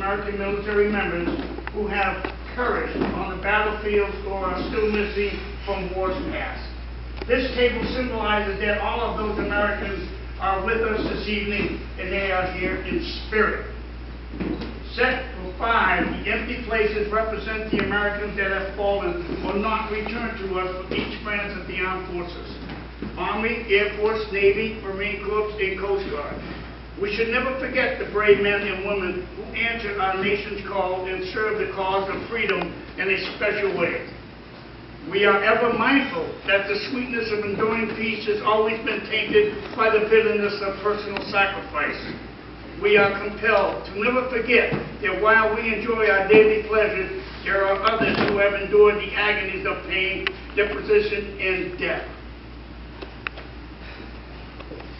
American military members who have perished on the battlefields or are still missing from wars past. This table symbolizes that all of those Americans are with us this evening, and they are here in spirit. Set for 5, the empty places represent the Americans that have fallen or not returned to us from each branch of the armed forces: Army, Air Force, Navy, Marine Corps, and Coast Guard. We should never forget the brave men and women who answered our nation's call and served the cause of freedom in a special way. We are ever mindful that the sweetness of enduring peace has always been tainted by the bitterness of personal sacrifice. We are compelled to never forget that while we enjoy our daily pleasures, there are others who have endured the agonies of pain, deposition, and death.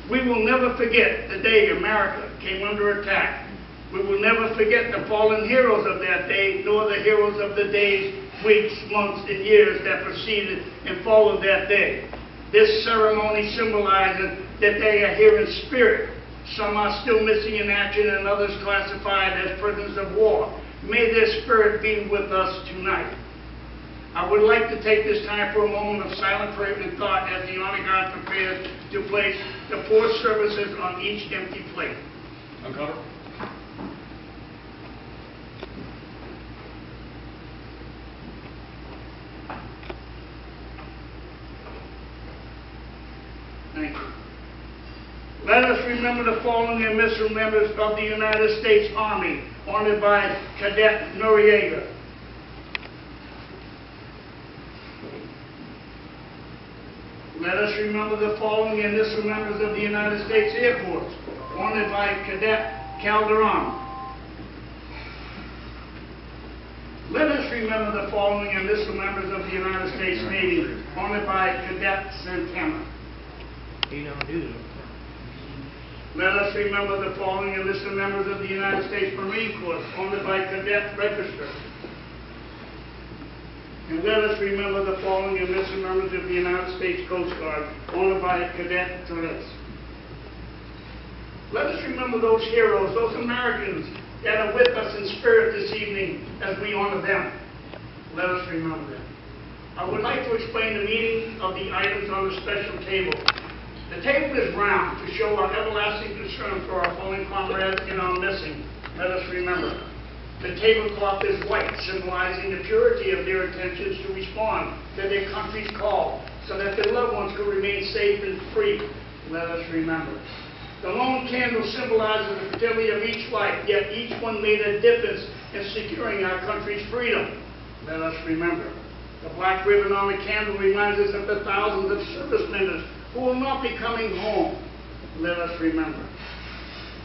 We will never forget the day America came under attack. We will never forget the fallen heroes of that day, nor the heroes of the days, weeks, months, and years that preceded and followed that day. This ceremony symbolizes that they are here in spirit. Some are still missing in action and others classified as prisoners of war. May their spirit be with us tonight. I would like to take this time for a moment of silent prayer and thought as the honor guard prepares to place the 4 services on each empty plate. Uncover. Thank you. Let us remember the fallen and missing members of the United States Army, honored by Cadet Noriega. Let us remember the fallen and missing members of the United States Air Force, honored by Cadet Calderon. Let us remember the fallen and missing members of the United States Navy, honored by Cadet Santana. Let us remember the fallen and missing members of the United States Marine Corps, honored by Cadet Register. And let us remember the fallen and missing members of the United States Coast Guard, honored by Cadet Tourette's. Let us remember those heroes, those Americans that are with us in spirit this evening as we honor them. Let us remember them. I would like to explain the meaning of the items on the special table. The table is round to show our everlasting concern for our fallen comrades and our missing. Let us remember. The tablecloth is white, symbolizing the purity of their intentions to respond to their country's call, so that their loved ones could remain safe and free. Let us remember. The lone candle symbolizes the fertility of each life, yet each one made a difference in securing our country's freedom. Let us remember. The black ribbon on the candle reminds us of the thousands of service members who will not be coming home. Let us remember.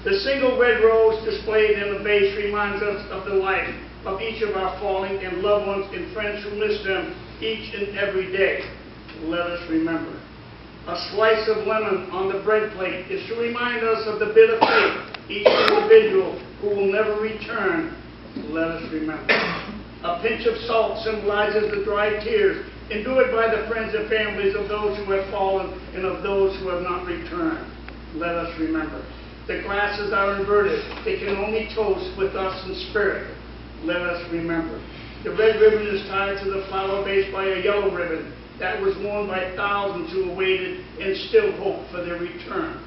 The single red rose displayed in the vase reminds us of the life of each of our fallen and loved ones and friends who miss them each and every day. Let us remember. A slice of lemon on the bread plate is to remind us of the bitter fate each individual who will never return. Let us remember. A pinch of salt symbolizes the dry tears endured by the friends and families of those who have fallen and of those who have not returned. Let us remember. The glasses are inverted. They can only toast with us in spirit. Let us remember. The red ribbon is tied to the flower base by a yellow ribbon that was worn by thousands who awaited and still hope for their return.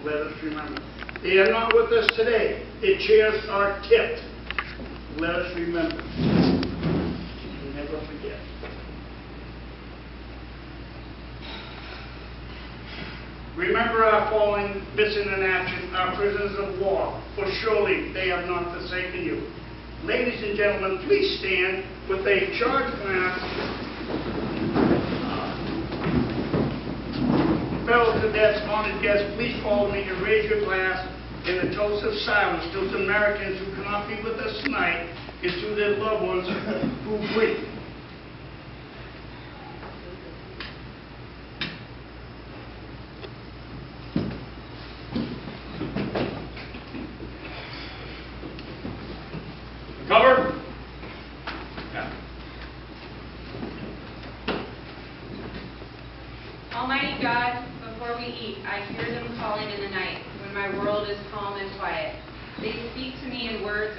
Let us remember. They are not with us today. Their chairs are tipped. Let us remember. Never forget. Remember our fallen, missing in action, our prisoners of war, for surely they have not forsaken you. Ladies and gentlemen, please stand with a charge glass. Fellow cadets, honored guests, please follow me and raise your glass in a toast of silence to those Americans who cannot be with us tonight and to their loved ones who grieve. Cover. Yeah. Almighty God, before we eat, I hear them calling in the night when my world is calm and quiet. They speak to me in words